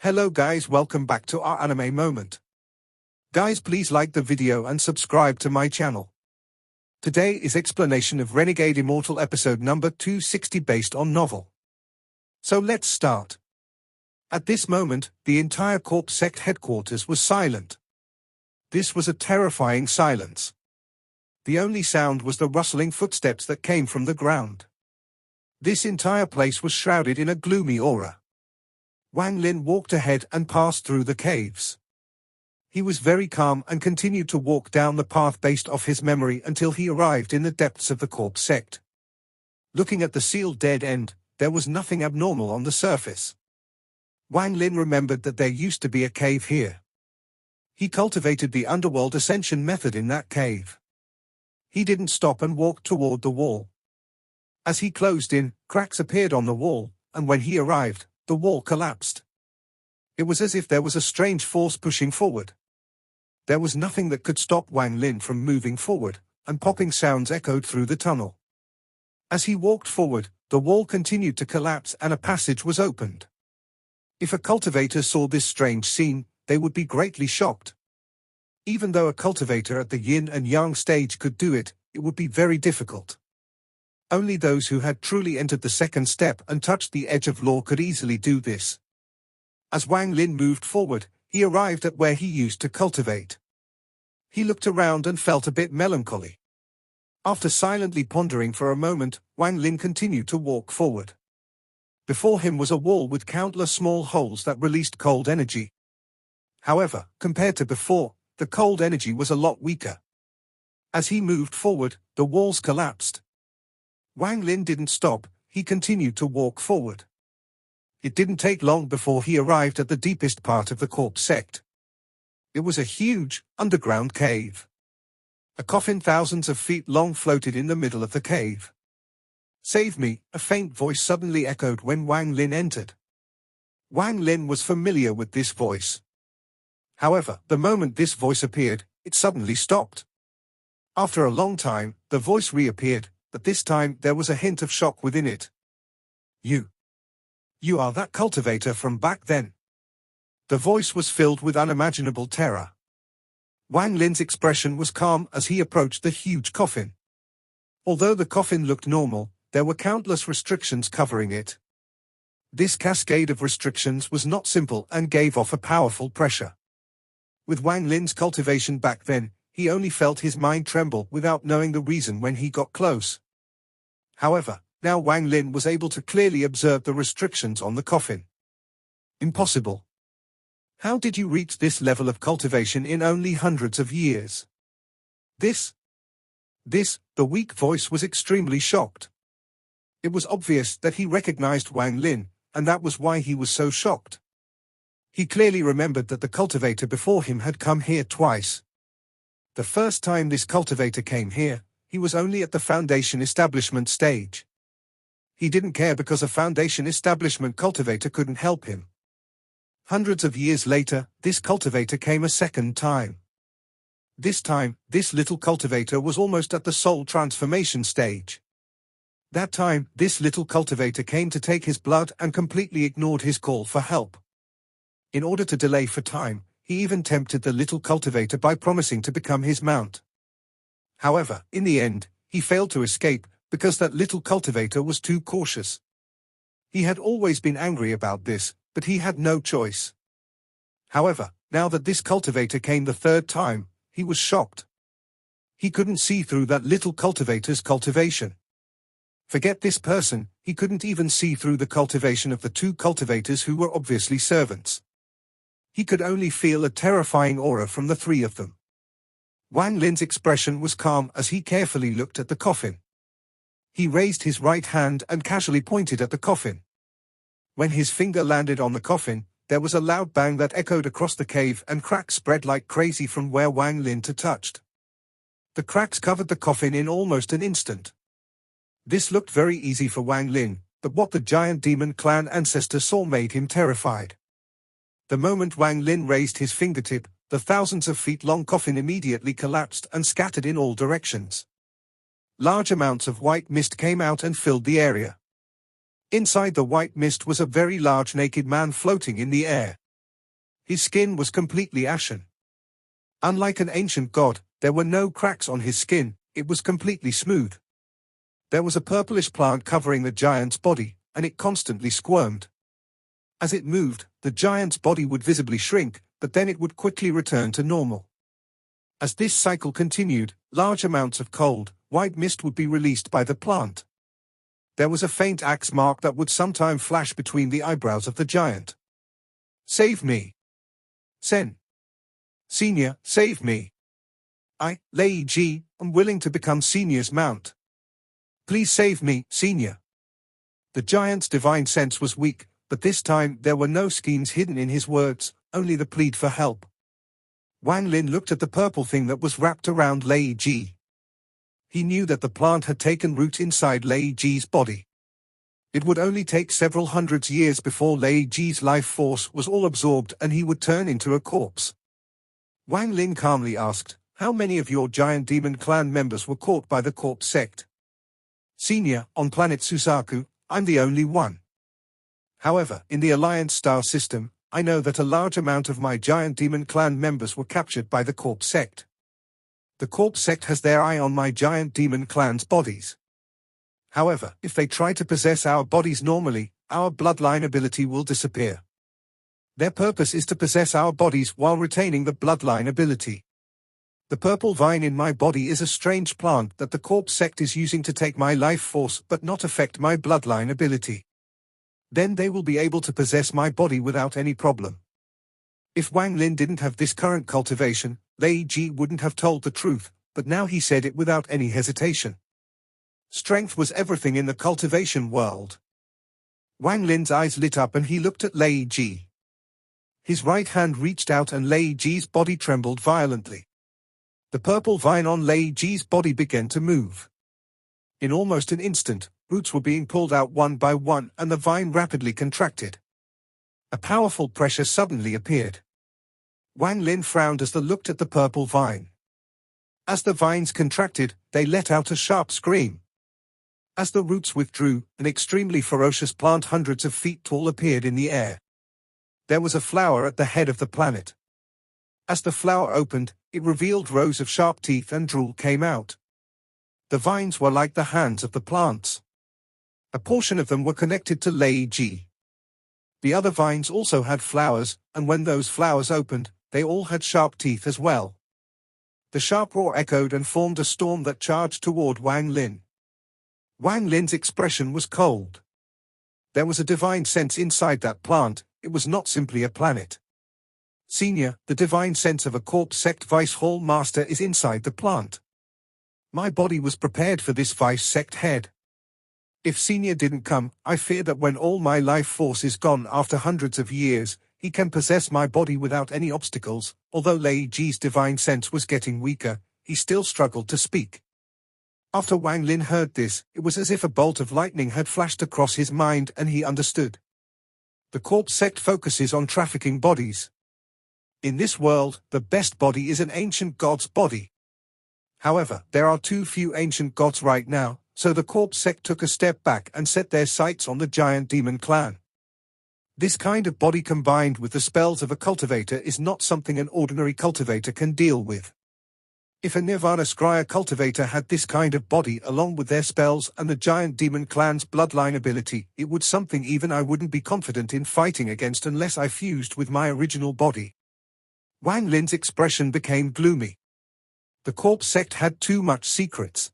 Hello guys, welcome back to our anime moment. Guys, please like the video and subscribe to my channel. Today is explanation of Renegade Immortal episode number 260 based on novel. So let's start. At this moment, the entire corpse sect headquarters was silent. This was a terrifying silence. The only sound was the rustling footsteps that came from the ground. This entire place was shrouded in a gloomy aura. Wang Lin walked ahead and passed through the caves. He was very calm and continued to walk down the path based off his memory until he arrived in the depths of the corpse sect. Looking at the sealed dead end, there was nothing abnormal on the surface. Wang Lin remembered that there used to be a cave here. He cultivated the underworld ascension method in that cave. He didn't stop and walked toward the wall. As he closed in, cracks appeared on the wall, and when he arrived, the wall collapsed. It was as if there was a strange force pushing forward. There was nothing that could stop Wang Lin from moving forward, and popping sounds echoed through the tunnel. As he walked forward, the wall continued to collapse and a passage was opened. If a cultivator saw this strange scene, they would be greatly shocked. Even though a cultivator at the yin and yang stage could do it, it would be very difficult. Only those who had truly entered the second step and touched the edge of law could easily do this. As Wang Lin moved forward, he arrived at where he used to cultivate. He looked around and felt a bit melancholy. After silently pondering for a moment, Wang Lin continued to walk forward. Before him was a wall with countless small holes that released cold energy. However, compared to before, the cold energy was a lot weaker. As he moved forward, the walls collapsed. Wang Lin didn't stop, he continued to walk forward. It didn't take long before he arrived at the deepest part of the corpse sect. It was a huge, underground cave. A coffin thousands of feet long floated in the middle of the cave. "Save me," a faint voice suddenly echoed when Wang Lin entered. Wang Lin was familiar with this voice. However, the moment this voice appeared, it suddenly stopped. After a long time, the voice reappeared, but this time there was a hint of shock within it. You are that cultivator from back then." The voice was filled with unimaginable terror. Wang Lin's expression was calm as he approached the huge coffin. Although the coffin looked normal, there were countless restrictions covering it. This cascade of restrictions was not simple and gave off a powerful pressure. With Wang Lin's cultivation back then, he only felt his mind tremble without knowing the reason when he got close. However, now Wang Lin was able to clearly observe the restrictions on the coffin. "Impossible. How did you reach this level of cultivation in only hundreds of years?" The weak voice was extremely shocked. It was obvious that he recognized Wang Lin, and that was why he was so shocked. He clearly remembered that the cultivator before him had come here twice. The first time this cultivator came here, he was only at the foundation establishment stage. He didn't care because a foundation establishment cultivator couldn't help him. Hundreds of years later, this cultivator came a second time. This time, this little cultivator was almost at the soul transformation stage. That time, this little cultivator came to take his blood and completely ignored his call for help. In order to delay for time, he even tempted the little cultivator by promising to become his mount. However, in the end, he failed to escape, because that little cultivator was too cautious. He had always been angry about this, but he had no choice. However, now that this cultivator came the third time, he was shocked. He couldn't see through that little cultivator's cultivation. Forget this person, he couldn't even see through the cultivation of the two cultivators who were obviously servants. He could only feel a terrifying aura from the three of them. Wang Lin's expression was calm as he carefully looked at the coffin. He raised his right hand and casually pointed at the coffin. When his finger landed on the coffin, there was a loud bang that echoed across the cave and cracks spread like crazy from where Wang Lin touched. The cracks covered the coffin in almost an instant. This looked very easy for Wang Lin, but what the giant demon clan ancestor saw made him terrified. The moment Wang Lin raised his fingertip, the thousands of feet long coffin immediately collapsed and scattered in all directions. Large amounts of white mist came out and filled the area. Inside the white mist was a very large naked man floating in the air. His skin was completely ashen. Unlike an ancient god, there were no cracks on his skin, it was completely smooth. There was a purplish plant covering the giant's body, and it constantly squirmed. As it moved, the giant's body would visibly shrink, but then it would quickly return to normal. As this cycle continued, large amounts of cold, white mist would be released by the plant. There was a faint axe mark that would sometimes flash between the eyebrows of the giant. "Save me! Sen! Senior, save me! I, Lei Ji, am willing to become Senior's mount. Please save me, Senior." The giant's divine sense was weak, but this time there were no schemes hidden in his words, only the plead for help. Wang Lin looked at the purple thing that was wrapped around Lei Ji. He knew that the plant had taken root inside Lei Ji's body. It would only take several hundreds years before Lei Ji's life force was all absorbed and he would turn into a corpse. Wang Lin calmly asked, "How many of your giant demon clan members were caught by the corpse sect?" "Senior, on planet Suzaku, I'm the only one. However, in the Alliance star system, I know that a large amount of my giant demon clan members were captured by the corpse sect. The corpse sect has their eye on my giant demon clan's bodies. However, if they try to possess our bodies normally, our bloodline ability will disappear. Their purpose is to possess our bodies while retaining the bloodline ability. The purple vine in my body is a strange plant that the corpse sect is using to take my life force but not affect my bloodline ability. Then they will be able to possess my body without any problem." If Wang Lin didn't have this current cultivation, Lei Ji wouldn't have told the truth, but now he said it without any hesitation. Strength was everything in the cultivation world. Wang Lin's eyes lit up and he looked at Lei Ji. His right hand reached out and Lei Ji's body trembled violently. The purple vine on Lei Ji's body began to move. In almost an instant, roots were being pulled out one by one and the vine rapidly contracted. A powerful pressure suddenly appeared. Wang Lin frowned as they looked at the purple vine. As the vines contracted, they let out a sharp scream. As the roots withdrew, an extremely ferocious plant hundreds of feet tall appeared in the air. There was a flower at the head of the planet. As the flower opened, it revealed rows of sharp teeth and drool came out. The vines were like the hands of the plants. A portion of them were connected to Lei Ji. The other vines also had flowers, and when those flowers opened, they all had sharp teeth as well. The sharp roar echoed and formed a storm that charged toward Wang Lin. Wang Lin's expression was cold. There was a divine sense inside that plant, it was not simply a planet. "Senior, the divine sense of a corpse sect vice hall master is inside the plant. My body was prepared for this vice sect head. If Senior didn't come, I fear that when all my life force is gone after hundreds of years, he can possess my body without any obstacles." Although Lei Ji's divine sense was getting weaker, he still struggled to speak. After Wang Lin heard this, it was as if a bolt of lightning had flashed across his mind and he understood. The corpse sect focuses on trafficking bodies. In this world, the best body is an ancient god's body. However, there are too few ancient gods right now, so the corpse sect took a step back and set their sights on the giant demon clan. This kind of body combined with the spells of a cultivator is not something an ordinary cultivator can deal with. If a Nirvana Scryer cultivator had this kind of body along with their spells and the giant demon clan's bloodline ability, it would something even I wouldn't be confident in fighting against unless I fused with my original body. Wang Lin's expression became gloomy. The corpse sect had too much secrets.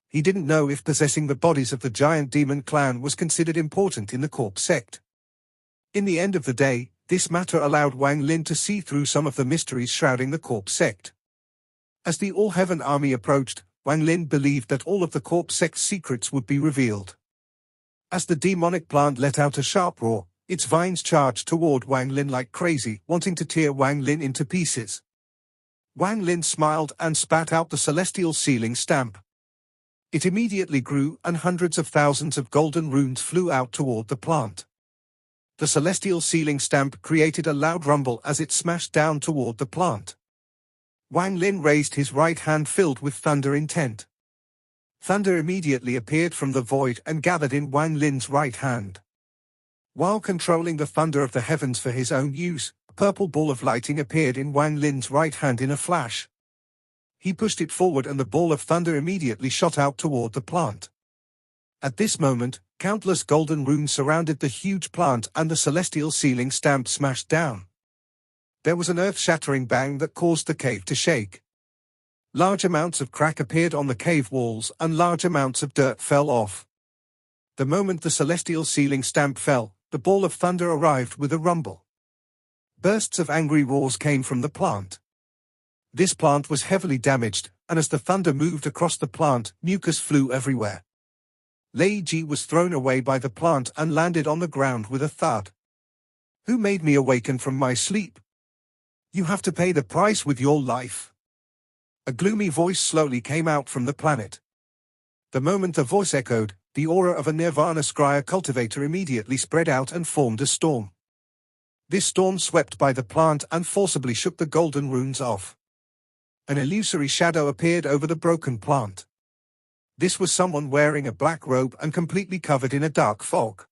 He didn't know if possessing the bodies of the giant demon clan was considered important in the corpse sect. In the end of the day, this matter allowed Wang Lin to see through some of the mysteries shrouding the corpse sect. As the All-Heaven army approached, Wang Lin believed that all of the corpse sect's secrets would be revealed. As the demonic plant let out a sharp roar, its vines charged toward Wang Lin like crazy, wanting to tear Wang Lin into pieces. Wang Lin smiled and spat out the celestial sealing stamp. It immediately grew and hundreds of thousands of golden runes flew out toward the plant. The celestial sealing stamp created a loud rumble as it smashed down toward the plant. Wang Lin raised his right hand filled with thunder intent. Thunder immediately appeared from the void and gathered in Wang Lin's right hand. While controlling the thunder of the heavens for his own use, a purple ball of lighting appeared in Wang Lin's right hand in a flash. He pushed it forward and the ball of thunder immediately shot out toward the plant. At this moment, countless golden runes surrounded the huge plant and the celestial ceiling stamp smashed down. There was an earth-shattering bang that caused the cave to shake. Large amounts of crack appeared on the cave walls and large amounts of dirt fell off. The moment the celestial ceiling stamp fell, the ball of thunder arrived with a rumble. Bursts of angry roars came from the plant. This plant was heavily damaged, and as the thunder moved across the plant, mucus flew everywhere. Lei Ji was thrown away by the plant and landed on the ground with a thud. Who made me awaken from my sleep? You have to pay the price with your life. A gloomy voice slowly came out from the planet. The moment the voice echoed, the aura of a Nirvana Scryer cultivator immediately spread out and formed a storm. This storm swept by the plant and forcibly shook the golden runes off. An illusory shadow appeared over the broken plant. This was someone wearing a black robe and completely covered in a dark fog.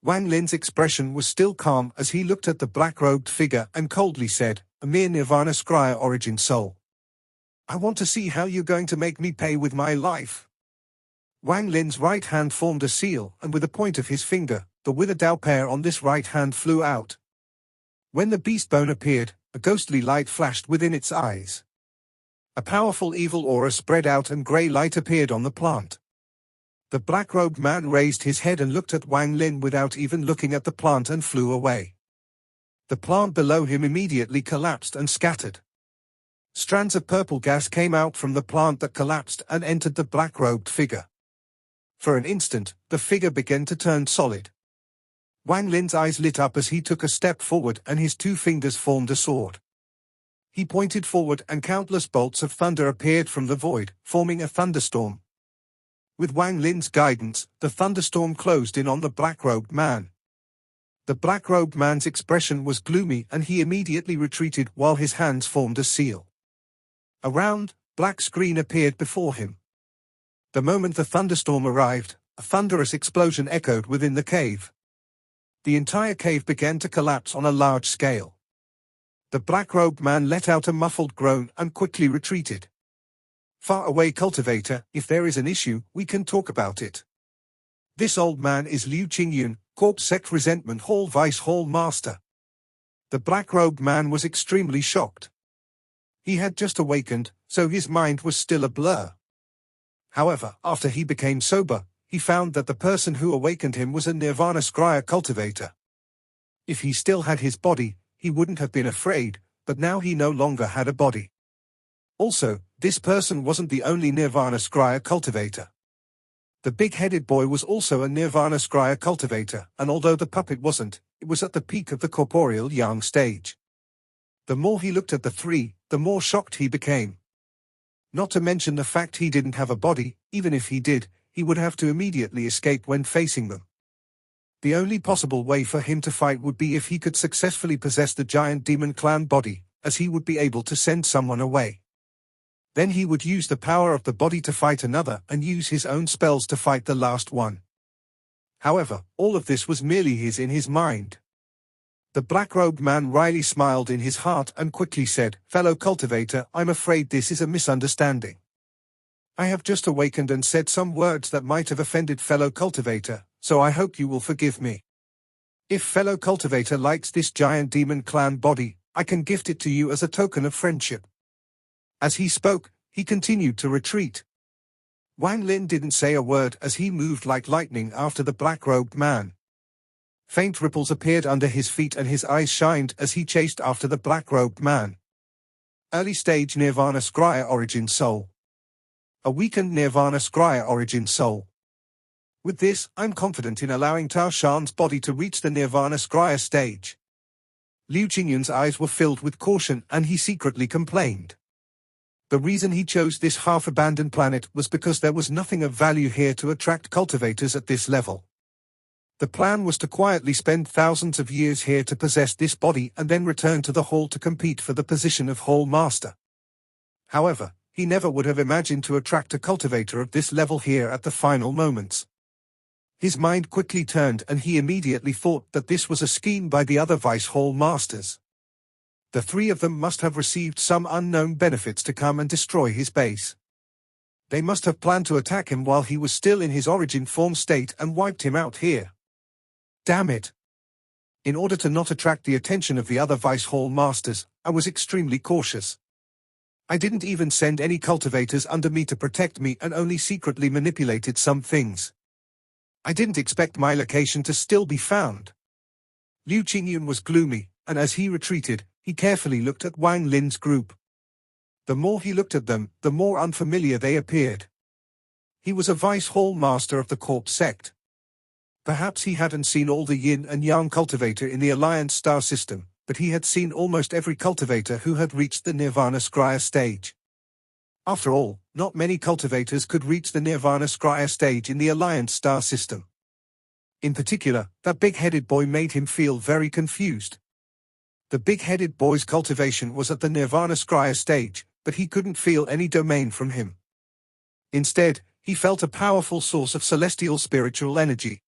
Wang Lin's expression was still calm as he looked at the black-robed figure and coldly said, "A mere Nirvana Scryer origin soul. I want to see how you're going to make me pay with my life." Wang Lin's right hand formed a seal, and with the point of his finger, the withered Dao pair on this right hand flew out. When the beast bone appeared, a ghostly light flashed within its eyes. A powerful evil aura spread out and grey light appeared on the plant. The black-robed man raised his head and looked at Wang Lin without even looking at the plant and flew away. The plant below him immediately collapsed and scattered. Strands of purple gas came out from the plant that collapsed and entered the black-robed figure. For an instant, the figure began to turn solid. Wang Lin's eyes lit up as he took a step forward and his two fingers formed a sword. He pointed forward and countless bolts of thunder appeared from the void, forming a thunderstorm. With Wang Lin's guidance, the thunderstorm closed in on the black-robed man. The black-robed man's expression was gloomy and he immediately retreated while his hands formed a seal. A round, black screen appeared before him. The moment the thunderstorm arrived, a thunderous explosion echoed within the cave. The entire cave began to collapse on a large scale. The black-robed man let out a muffled groan and quickly retreated. "Far away, cultivator, if there is an issue, we can talk about it." This old man is Liu Qingyun, Corp Sect Resentment Hall Vice Hall Master. The black-robed man was extremely shocked. He had just awakened, so his mind was still a blur. However, after he became sober, he found that the person who awakened him was a Nirvana Scryer cultivator. If he still had his body, he wouldn't have been afraid, but now he no longer had a body. Also, this person wasn't the only Nirvana Scryer cultivator. The big-headed boy was also a Nirvana Scryer cultivator, and although the puppet wasn't, it was at the peak of the corporeal yang stage. The more he looked at the three, the more shocked he became. Not to mention the fact he didn't have a body. Even if he did, he would have to immediately escape when facing them. The only possible way for him to fight would be if he could successfully possess the giant demon clan body, as he would be able to send someone away. Then he would use the power of the body to fight another and use his own spells to fight the last one. However, all of this was merely in his mind. The black-robed man wryly smiled in his heart and quickly said, "Fellow cultivator, I'm afraid this is a misunderstanding. I have just awakened and said some words that might have offended fellow cultivator, so I hope you will forgive me. If fellow cultivator likes this giant demon clan body, I can gift it to you as a token of friendship." As he spoke, he continued to retreat. Wang Lin didn't say a word as he moved like lightning after the black-robed man. Faint ripples appeared under his feet and his eyes shined as he chased after the black-robed man. Early stage Nirvana Scryer origin soul. A weakened Nirvana Scryer origin soul. With this, I'm confident in allowing Tao Shan's body to reach the Nirvana Scryer stage. Liu Qingyun's eyes were filled with caution and he secretly complained. The reason he chose this half-abandoned planet was because there was nothing of value here to attract cultivators at this level. The plan was to quietly spend thousands of years here to possess this body and then return to the hall to compete for the position of Hall Master. However, he never would have imagined to attract a cultivator of this level here at the final moments. His mind quickly turned and he immediately thought that this was a scheme by the other Vice Hall Masters. The three of them must have received some unknown benefits to come and destroy his base. They must have planned to attack him while he was still in his origin form state and wiped him out here. Damn it! In order to not attract the attention of the other Vice Hall Masters, I was extremely cautious. I didn't even send any cultivators under me to protect me and only secretly manipulated some things. I didn't expect my location to still be found. Liu Qingyun was gloomy, and as he retreated, he carefully looked at Wang Lin's group. The more he looked at them, the more unfamiliar they appeared. He was a Vice Hall Master of the Corp sect. Perhaps he hadn't seen all the Yin and Yang cultivator in the Alliance star system, but he had seen almost every cultivator who had reached the Nirvana Scryer stage. After all, not many cultivators could reach the Nirvana Scryer stage in the Alliance star system. In particular, that big-headed boy made him feel very confused. The big-headed boy's cultivation was at the Nirvana Scryer stage, but he couldn't feel any domain from him. Instead, he felt a powerful source of celestial spiritual energy.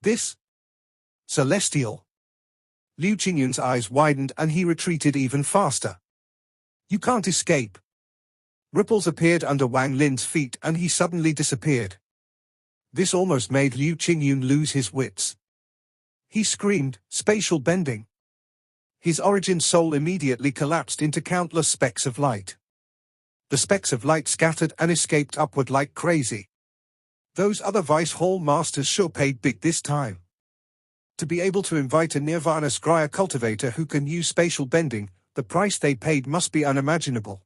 This? Celestial? Liu Qingyun's eyes widened and he retreated even faster. You can't escape. Ripples appeared under Wang Lin's feet and he suddenly disappeared. This almost made Liu Qingyun lose his wits. He screamed, "Spatial bending!" His origin soul immediately collapsed into countless specks of light. The specks of light scattered and escaped upward like crazy. Those other Vice Hall Masters sure paid big this time. To be able to invite a Nirvana Scryer cultivator who can use spatial bending, the price they paid must be unimaginable.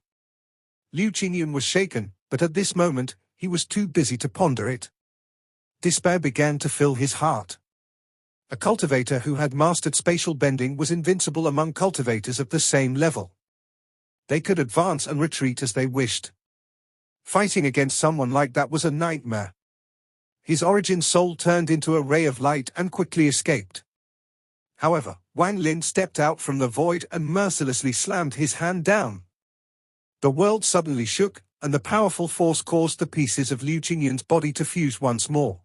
Liu Qingyun was shaken, but at this moment, he was too busy to ponder it. Despair began to fill his heart. A cultivator who had mastered spatial bending was invincible among cultivators of the same level. They could advance and retreat as they wished. Fighting against someone like that was a nightmare. His origin soul turned into a ray of light and quickly escaped. However, Wang Lin stepped out from the void and mercilessly slammed his hand down. The world suddenly shook, and the powerful force caused the pieces of Liu Qingyun's body to fuse once more.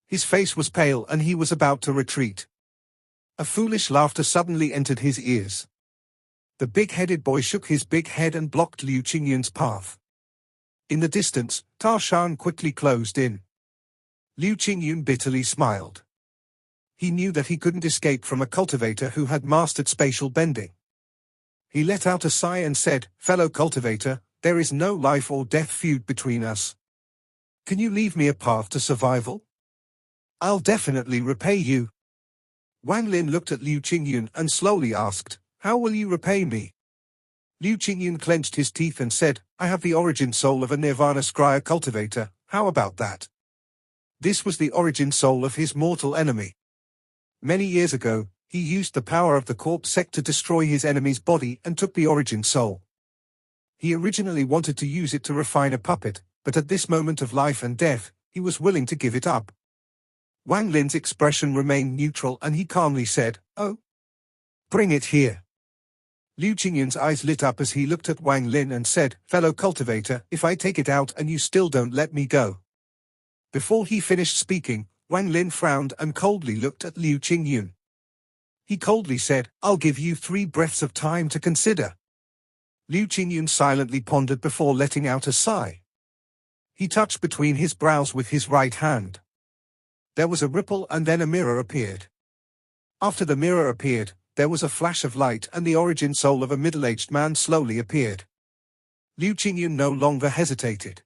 His face was pale and he was about to retreat. A foolish laughter suddenly entered his ears. The big-headed boy shook his big head and blocked Liu Qingyun's path. In the distance, Ta Shan quickly closed in. Liu Qingyun bitterly smiled. He knew that he couldn't escape from a cultivator who had mastered spatial bending. He let out a sigh and said, "Fellow cultivator, there is no life or death feud between us. Can you leave me a path to survival? I'll definitely repay you." Wang Lin looked at Liu Qingyun and slowly asked, "How will you repay me?" Liu Qingyun clenched his teeth and said, "I have the origin soul of a Nirvana Scryer cultivator, how about that?" This was the origin soul of his mortal enemy. Many years ago, he used the power of the Corp sect to destroy his enemy's body and took the origin soul. He originally wanted to use it to refine a puppet, but at this moment of life and death, he was willing to give it up. Wang Lin's expression remained neutral and he calmly said, "Oh, bring it here." Liu Qingyun's eyes lit up as he looked at Wang Lin and said, "Fellow cultivator, if I take it out and you still don't let me go." Before he finished speaking, Wang Lin frowned and coldly looked at Liu Qingyun. He coldly said, "I'll give you 3 breaths of time to consider." Liu Qingyun silently pondered before letting out a sigh. He touched between his brows with his right hand. There was a ripple and then a mirror appeared. After the mirror appeared, there was a flash of light and the origin soul of a middle-aged man slowly appeared. Liu Qingyun no longer hesitated.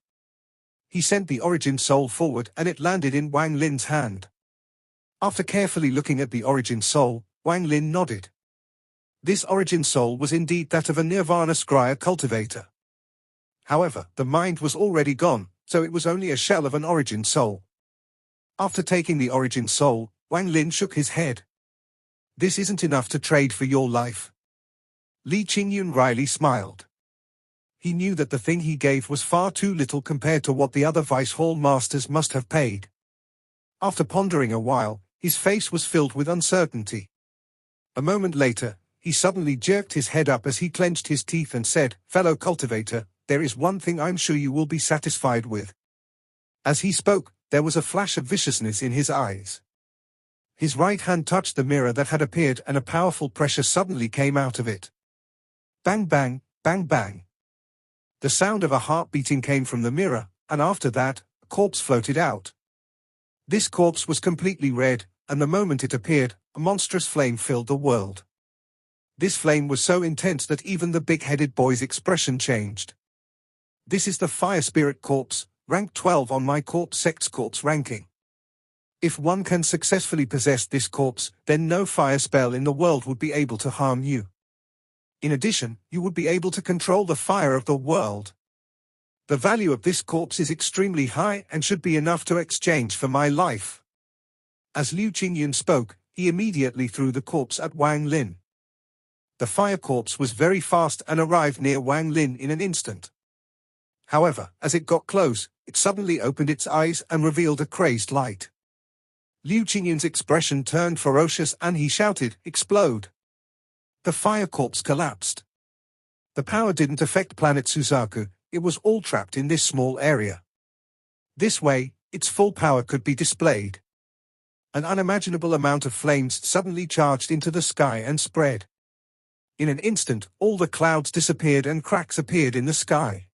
He sent the origin soul forward and it landed in Wang Lin's hand. After carefully looking at the origin soul, Wang Lin nodded. This origin soul was indeed that of a Nirvana Scryer cultivator. However, the mind was already gone, so it was only a shell of an origin soul. After taking the origin soul, Wang Lin shook his head. "This isn't enough to trade for your life." Li Qingyun wryly smiled. He knew that the thing he gave was far too little compared to what the other Vice Hall Masters must have paid. After pondering a while, his face was filled with uncertainty. A moment later, he suddenly jerked his head up as he clenched his teeth and said, "Fellow cultivator, there is one thing I'm sure you will be satisfied with." As he spoke, there was a flash of viciousness in his eyes. His right hand touched the mirror that had appeared and a powerful pressure suddenly came out of it. Bang bang, bang bang. The sound of a heart beating came from the mirror, and after that, a corpse floated out. This corpse was completely red, and the moment it appeared, a monstrous flame filled the world. This flame was so intense that even the big-headed boy's expression changed. This is the Fire Spirit Corpse, rank 12 on my corpse sect's corpse ranking. If one can successfully possess this corpse, then no fire spell in the world would be able to harm you. In addition, you would be able to control the fire of the world. The value of this corpse is extremely high and should be enough to exchange for my life. As Liu Qingyun spoke, he immediately threw the corpse at Wang Lin. The fire corpse was very fast and arrived near Wang Lin in an instant. However, as it got close, it suddenly opened its eyes and revealed a crazed light. Liu Qingyun's expression turned ferocious and he shouted, "Explode!" The fire corpse collapsed. The power didn't affect planet Suzaku, it was all trapped in this small area. This way, its full power could be displayed. An unimaginable amount of flames suddenly charged into the sky and spread. In an instant, all the clouds disappeared and cracks appeared in the sky.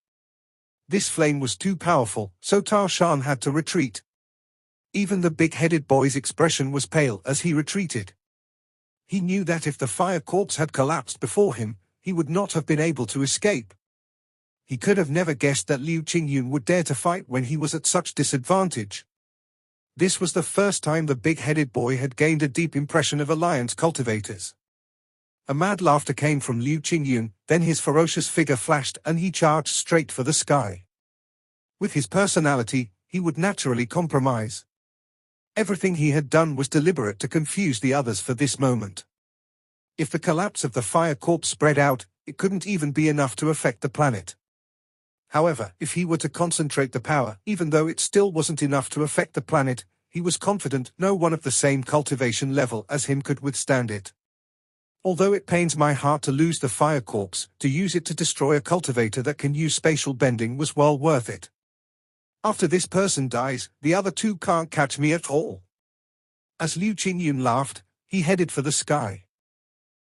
This flame was too powerful, so Tarshan had to retreat. Even the big-headed boy's expression was pale as he retreated. He knew that if the fire corpse had collapsed before him, he would not have been able to escape. He could have never guessed that Liu Qingyun would dare to fight when he was at such disadvantage. This was the first time the big-headed boy had gained a deep impression of Alliance cultivators. A mad laughter came from Liu Qingyun, then his ferocious figure flashed and he charged straight for the sky. With his personality, he would naturally compromise. Everything he had done was deliberate to confuse the others for this moment. If the collapse of the fire corpse spread out, it couldn't even be enough to affect the planet. However, if he were to concentrate the power, even though it still wasn't enough to affect the planet, he was confident no one of the same cultivation level as him could withstand it. Although it pains my heart to lose the fire corpse, to use it to destroy a cultivator that can use spatial bending was well worth it. After this person dies, the other two can't catch me at all. As Liu Qingyun laughed, he headed for the sky.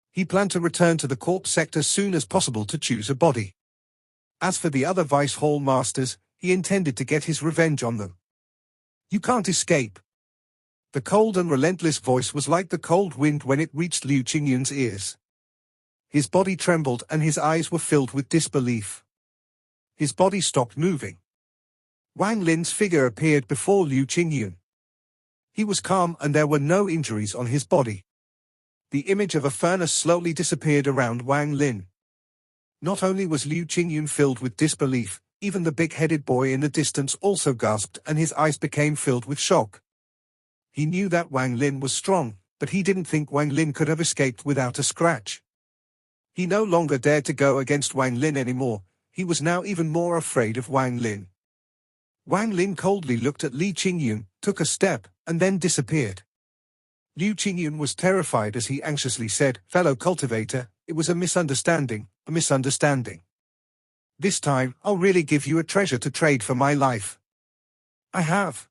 He planned to return to the corpse sector as soon as possible to choose a body. As for the other Vice Hall Masters, he intended to get his revenge on them. You can't escape. The cold and relentless voice was like the cold wind when it reached Liu Qingyun's ears. His body trembled and his eyes were filled with disbelief. His body stopped moving. Wang Lin's figure appeared before Liu Qingyun. He was calm and there were no injuries on his body. The image of a furnace slowly disappeared around Wang Lin. Not only was Liu Qingyun filled with disbelief, even the big-headed boy in the distance also gasped and his eyes became filled with shock. He knew that Wang Lin was strong, but he didn't think Wang Lin could have escaped without a scratch. He no longer dared to go against Wang Lin anymore, he was now even more afraid of Wang Lin. Wang Lin coldly looked at Liu Qingyun, took a step, and then disappeared. Liu Qingyun was terrified as he anxiously said, "Fellow cultivator, it was a misunderstanding, a misunderstanding. This time, I'll really give you a treasure to trade for my life." "I have."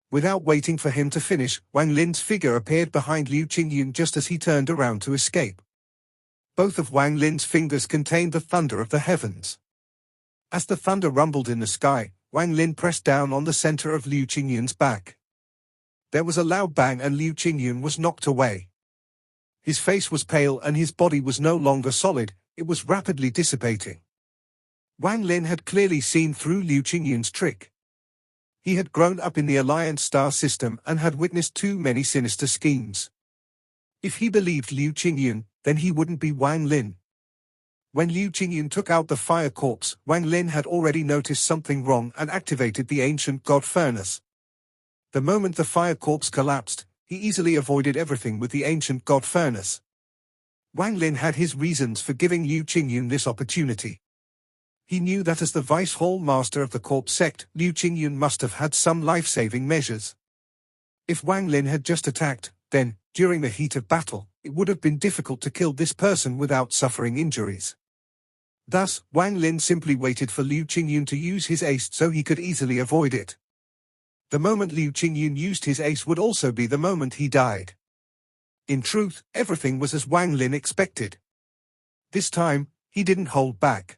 Without waiting for him to finish, Wang Lin's figure appeared behind Liu Qingyun just as he turned around to escape. Both of Wang Lin's fingers contained the thunder of the heavens. As the thunder rumbled in the sky, Wang Lin pressed down on the center of Liu Qingyun's back. There was a loud bang and Liu Qingyun was knocked away. His face was pale and his body was no longer solid, it was rapidly dissipating. Wang Lin had clearly seen through Liu Qingyun's trick. He had grown up in the Alliance star system and had witnessed too many sinister schemes. If he believed Liu Qingyun, then he wouldn't be Wang Lin. When Liu Qingyun took out the fire corpse, Wang Lin had already noticed something wrong and activated the ancient god furnace. The moment the fire corpse collapsed, he easily avoided everything with the ancient god furnace. Wang Lin had his reasons for giving Liu Qingyun this opportunity. He knew that as the Vice Hall Master of the corpse sect, Liu Qingyun must have had some life-saving measures. If Wang Lin had just attacked, then, during the heat of battle, it would have been difficult to kill this person without suffering injuries. Thus, Wang Lin simply waited for Liu Qingyun to use his ace so he could easily avoid it. The moment Liu Qingyun used his ace would also be the moment he died. In truth, everything was as Wang Lin expected. This time, He didn't hold back.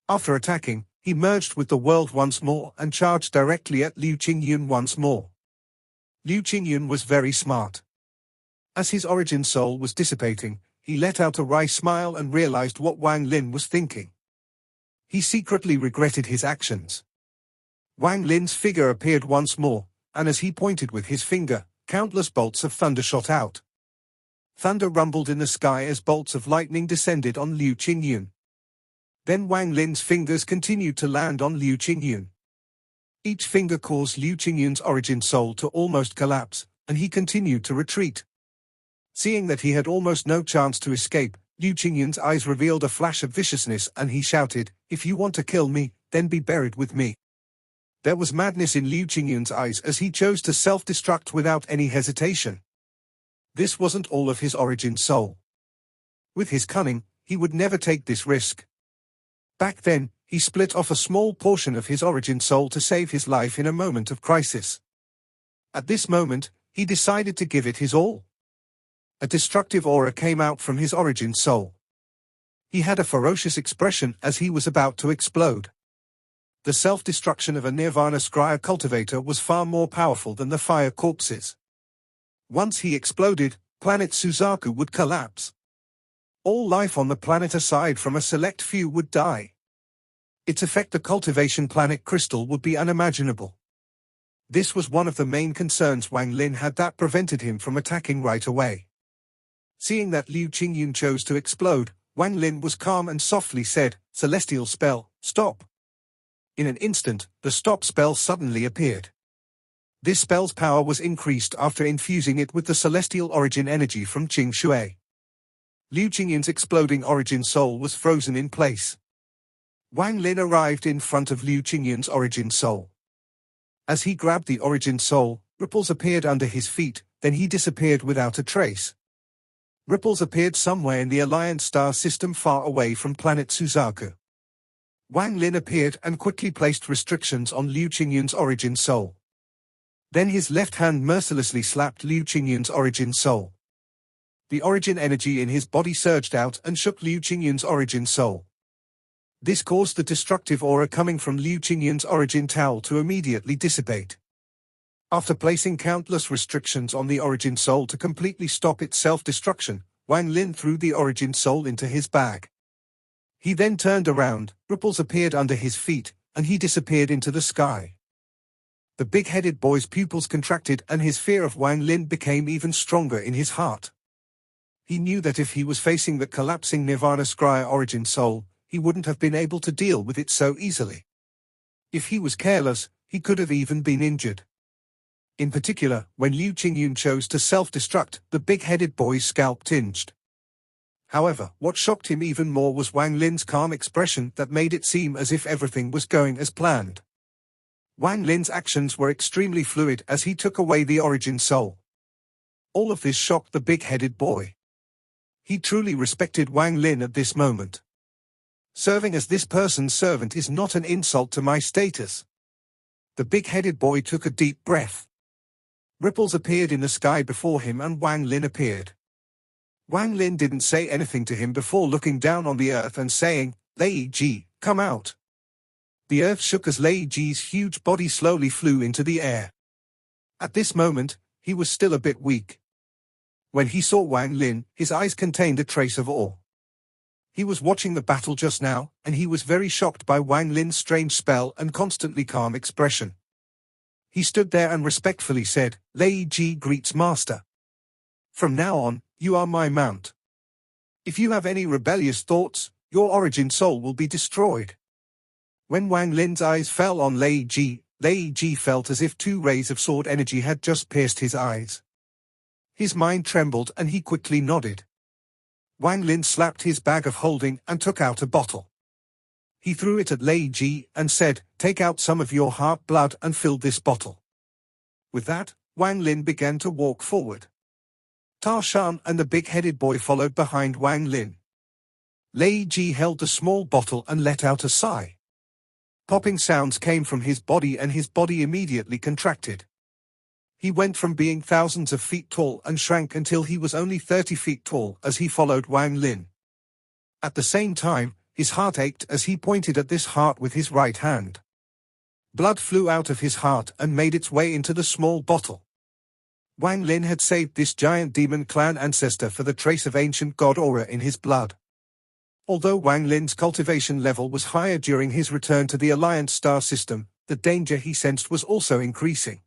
After attacking, he merged with the world once more and charged directly at Liu Qingyun once more. Liu Qingyun was very smart. As his origin soul was dissipating, he let out a wry smile and realized what Wang Lin was thinking. He secretly regretted his actions. Wang Lin's figure appeared once more, and as he pointed with his finger, countless bolts of thunder shot out. Thunder rumbled in the sky as bolts of lightning descended on Liu Qingyun. Then Wang Lin's fingers continued to land on Liu Qingyun. Each finger caused Liu Qingyun's origin soul to almost collapse, and he continued to retreat. Seeing that he had almost no chance to escape, Liu Qingyun's eyes revealed a flash of viciousness and he shouted, "If you want to kill me, then be buried with me." There was madness in Liu Qingyun's eyes as he chose to self-destruct without any hesitation. This wasn't all of his origin soul. With his cunning, he would never take this risk. Back then, he split off a small portion of his origin soul to save his life in a moment of crisis. At this moment, he decided to give it his all. A destructive aura came out from his origin soul. He had a ferocious expression as he was about to explode. The self-destruction of a Nirvana Scryer cultivator was far more powerful than the fire corpses. Once he exploded, planet Suzaku would collapse. All life on the planet aside from a select few would die. Its effect the cultivation planet crystal would be unimaginable. This was one of the main concerns Wang Lin had that prevented him from attacking right away. Seeing that Liu Qingyun chose to explode, Wang Lin was calm and softly said, "Celestial spell, stop." In an instant, the stop spell suddenly appeared. This spell's power was increased after infusing it with the celestial origin energy from Qing Shui. Liu Qingyun's exploding origin soul was frozen in place. Wang Lin arrived in front of Liu Qingyun's origin soul. As he grabbed the origin soul, ripples appeared under his feet, then he disappeared without a trace. Ripples appeared somewhere in the Alliance star system far away from planet Suzaku. Wang Lin appeared and quickly placed restrictions on Liu Qingyun's origin soul. Then his left hand mercilessly slapped Liu Qingyun's origin soul. The origin energy in his body surged out and shook Liu Qingyun's origin soul. This caused the destructive aura coming from Liu Qingyun's origin towel to immediately dissipate. After placing countless restrictions on the origin soul to completely stop its self-destruction, Wang Lin threw the origin soul into his bag. He then turned around, ripples appeared under his feet, and he disappeared into the sky. The big-headed boy's pupils contracted and his fear of Wang Lin became even stronger in his heart. He knew that if he was facing the collapsing Nirvana Scryer origin soul, he wouldn't have been able to deal with it so easily. If he was careless, he could have even been injured. In particular, when Liu Qingyun chose to self-destruct, the big-headed boy's scalp tinged. However, what shocked him even more was Wang Lin's calm expression that made it seem as if everything was going as planned. Wang Lin's actions were extremely fluid as he took away the origin soul. All of this shocked the big-headed boy. He truly respected Wang Lin at this moment. Serving as this person's servant is not an insult to my status. The big-headed boy took a deep breath. Ripples appeared in the sky before him and Wang Lin appeared. Wang Lin didn't say anything to him before looking down on the earth and saying, "Lei Ji, come out." The earth shook as Lei Ji's huge body slowly flew into the air. At this moment, he was still a bit weak. When he saw Wang Lin, his eyes contained a trace of awe. He was watching the battle just now, and he was very shocked by Wang Lin's strange spell and constantly calm expression. He stood there and respectfully said, "Lei Ji greets Master. From now on, you are my mount. If you have any rebellious thoughts, your origin soul will be destroyed." When Wang Lin's eyes fell on Lei Ji felt as if two rays of sword energy had just pierced his eyes. His mind trembled and he quickly nodded. Wang Lin slapped his bag of holding and took out a bottle. He threw it at Lei Ji and said, "Take out some of your heart blood and fill this bottle." With that, Wang Lin began to walk forward. Ta Shan and the big-headed boy followed behind Wang Lin. Lei Ji held the small bottle and let out a sigh. Popping sounds came from his body and his body immediately contracted. He went from being thousands of feet tall and shrank until he was only 30 feet tall as he followed Wang Lin. At the same time, his heart ached as he pointed at this heart with his right hand. Blood flew out of his heart and made its way into the small bottle. Wang Lin had saved this giant demon clan ancestor for the trace of ancient god aura in his blood. Although Wang Lin's cultivation level was higher during his return to the Alliance star system, the danger he sensed was also increasing.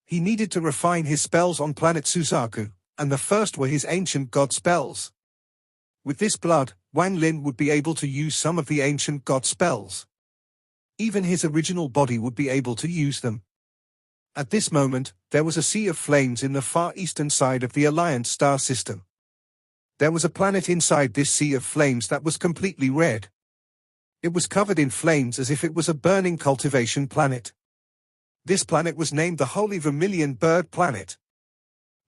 He needed to refine his spells on planet Suzaku, and the first were his ancient god spells. With this blood, Wang Lin would be able to use some of the ancient god spells. Even his original body would be able to use them. At this moment, there was a sea of flames in the far eastern side of the Alliance star system. There was a planet inside this sea of flames that was completely red. It was covered in flames as if it was a burning cultivation planet. This planet was named the Holy Vermilion Bird Planet.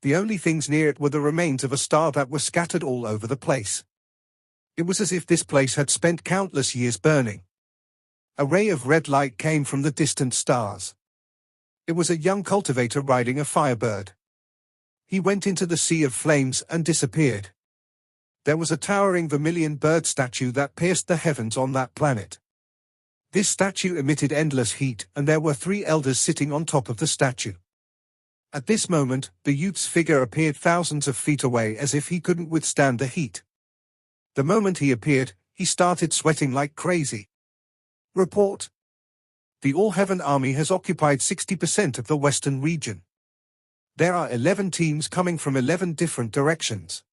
The only things near it were the remains of a star that were scattered all over the place. It was as if this place had spent countless years burning. A ray of red light came from the distant stars. It was a young cultivator riding a firebird. He went into the sea of flames and disappeared. There was a towering vermilion bird statue that pierced the heavens on that planet. This statue emitted endless heat, and there were 3 elders sitting on top of the statue. At this moment, the youth's figure appeared thousands of feet away as if he couldn't withstand the heat. The moment he appeared, he started sweating like crazy. Report. The All-Heaven Army has occupied 60% of the western region. There are 11 teams coming from 11 different directions.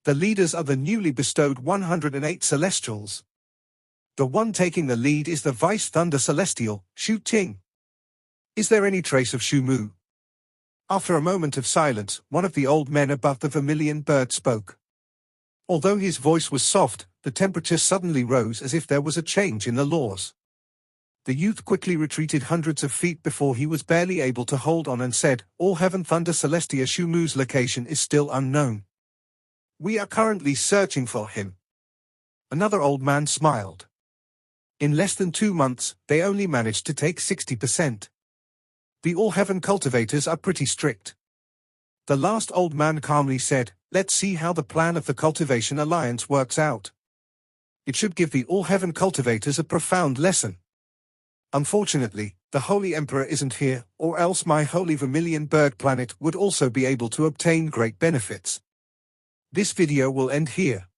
The leaders are the newly bestowed 108 Celestials. The one taking the lead is the Vice Thunder Celestial, Shu Ting. Is there any trace of Shu Mu? After a moment of silence, one of the old men above the vermilion bird spoke. Although his voice was soft, the temperature suddenly rose as if there was a change in the laws. The youth quickly retreated hundreds of feet before he was barely able to hold on and said, All-Heaven Thunder Celestia Shu Mu's location is still unknown. We are currently searching for him. Another old man smiled. In less than 2 months, they only managed to take 60%. The All-Heaven cultivators are pretty strict. The last old man calmly said, let's see how the plan of the Cultivation Alliance works out. It should give the All-Heaven cultivators a profound lesson. Unfortunately, the Holy Emperor isn't here, or else my Holy Vermilion Bird Planet would also be able to obtain great benefits. This video will end here.